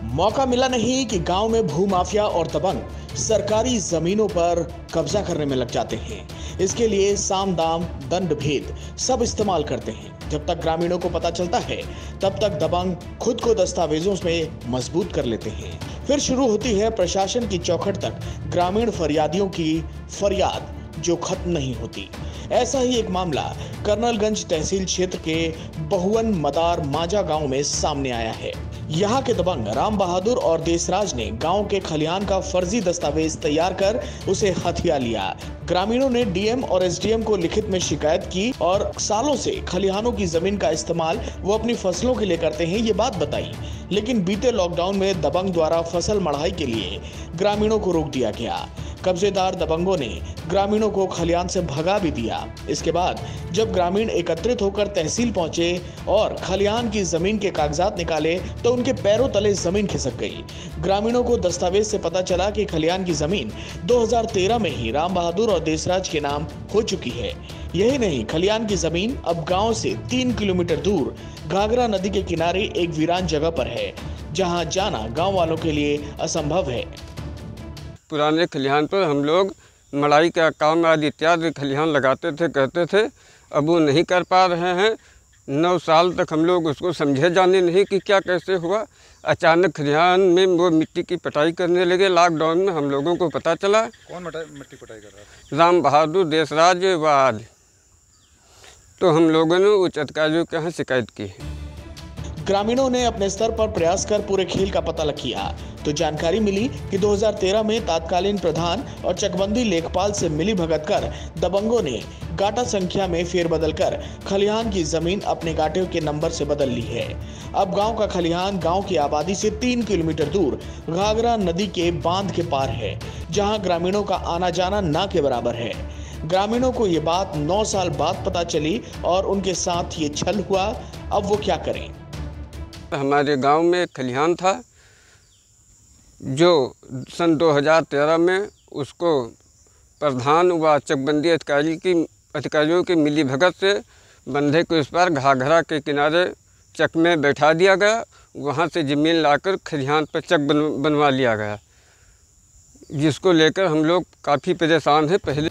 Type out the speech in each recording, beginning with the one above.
मौका मिला नहीं कि गांव में भूमाफिया और दबंग सरकारी जमीनों पर कब्जा करने में लग जाते हैं। इसके लिए साम दाम दंड भेद सब इस्तेमाल करते हैं। जब तक ग्रामीणों को पता चलता है तब तक दबंग खुद को दस्तावेजों में मजबूत कर लेते हैं। फिर शुरू होती है प्रशासन की चौखट तक ग्रामीण फरियादियों की फरियाद जो खत्म नहीं होती। ऐसा ही एक मामला कर्नलगंज तहसील क्षेत्र के बहुवन मदार माजा गांव में सामने आया है। यहाँ के दबंग राम बहादुर और देसराज ने गांव के खलिहान का फर्जी दस्तावेज तैयार कर उसे हथिया लिया। ग्रामीणों ने डीएम और एसडीएम को लिखित में शिकायत की और सालों से खलिहानों की जमीन का इस्तेमाल वो अपनी फसलों के लिए करते हैं, ये बात बताई। लेकिन बीते लॉकडाउन में दबंग द्वारा फसल मढ़ाई के लिए ग्रामीणों को रोक दिया गया। कब्जेदार दबंगों ने ग्रामीणों को खलिहान से भगा भी दिया। इसके बाद जब ग्रामीण एकत्रित होकर तहसील पहुंचे और खलिहान की जमीन के कागजात निकाले तो उनके पैरों तले जमीन खिसक गई। ग्रामीणों को दस्तावेज से पता चला कि खलिहान की जमीन 2013 में ही राम बहादुर और देसराज के नाम हो चुकी है। यही नहीं, खलिहान की जमीन अब गांव से 3 किलोमीटर दूर घाघरा नदी के किनारे एक वीरान जगह पर है, जहां जाना गांव वालों के लिए असंभव है। पुराने खलिहान पर हम लोग मड़ाई का काम आदि इत्यादि खलिहान लगाते थे, कहते थे। अब वो नहीं कर पा रहे हैं। 9 साल तक हम लोग उसको समझे जाने नहीं कि क्या कैसे हुआ। अचानक खलिहान में वो मिट्टी की पटाई करने लगे। लॉकडाउन में हम लोगों को पता चला। कौन मिट्टी पटाई कर रहा था? राम बहादुर, देसराज वाद। तो हम लोगों ने उच्च अधिकारियों के यहाँ शिकायत की है। ग्रामीणों ने अपने स्तर पर प्रयास कर पूरे खेल का पता किया तो जानकारी मिली कि 2013 में तत्कालीन प्रधान और चकबंदी लेखपाल से मिली भगत कर दबंगों ने गाटा संख्या में फेरबदल कर खलिहान की जमीन अपने गाटे के नंबर से बदल ली है। अब गांव का खलिहान गांव की आबादी से 3 किलोमीटर दूर घाघरा नदी के बांध के पार है, जहां ग्रामीणों का आना जाना ना के बराबर है। ग्रामीणों को ये बात 9 साल बाद पता चली और उनके साथ ये छल हुआ। अब वो क्या करें? हमारे गांव में एक खलिहान था जो सन 2013 में उसको प्रधान व चकबंदी अधिकारियों की मिली भगत से बंधे को इस पार घाघरा के किनारे चक में बैठा दिया गया। वहां से ज़मीन लाकर खलिहान पर चक बनवा लिया गया, जिसको लेकर हम लोग काफ़ी परेशान हैं। पहले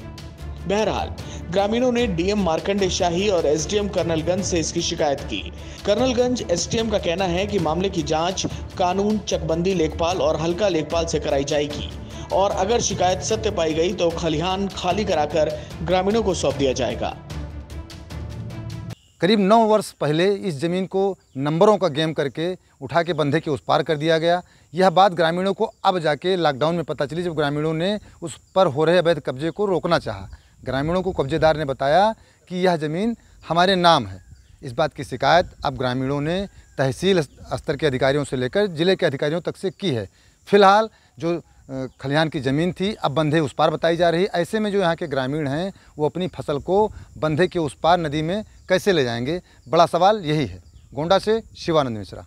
बहरहाल ग्रामीणों ने डीएम मार्कंडे शाही और एसडीएम कर्नलगंज से इसकी शिकायत की। कर्नलगंज एसडीएम का कहना है कि मामले की जांच कानून, चकबंदी लेखपाल और हल्का लेखपाल से कराई जाएगी और अगर शिकायत सत्य पाई गई तो खलिहान खाली कराकर ग्रामीणों को सौंप दिया जाएगा। करीब 9 वर्ष पहले इस ज़मीन को नंबरों का गेम करके उठा के बंधे के उस पार कर दिया गया। यह बात ग्रामीणों को अब जाके लॉकडाउन में पता चली, जब ग्रामीणों ने उस पर हो रहे अवैध कब्जे को रोकना चाहा। ग्रामीणों को कब्जेदार ने बताया कि यह ज़मीन हमारे नाम है। इस बात की शिकायत अब ग्रामीणों ने तहसील स्तर के अधिकारियों से लेकर ज़िले के अधिकारियों तक से की है। फिलहाल जो खलिहान की ज़मीन थी अब बंधे उस पार बताई जा रही है। ऐसे में जो यहाँ के ग्रामीण हैं वो अपनी फसल को बंधे के उस पार नदी में कैसे ले जाएंगे, बड़ा सवाल यही है। गोंडा से शिवानंद मिश्रा।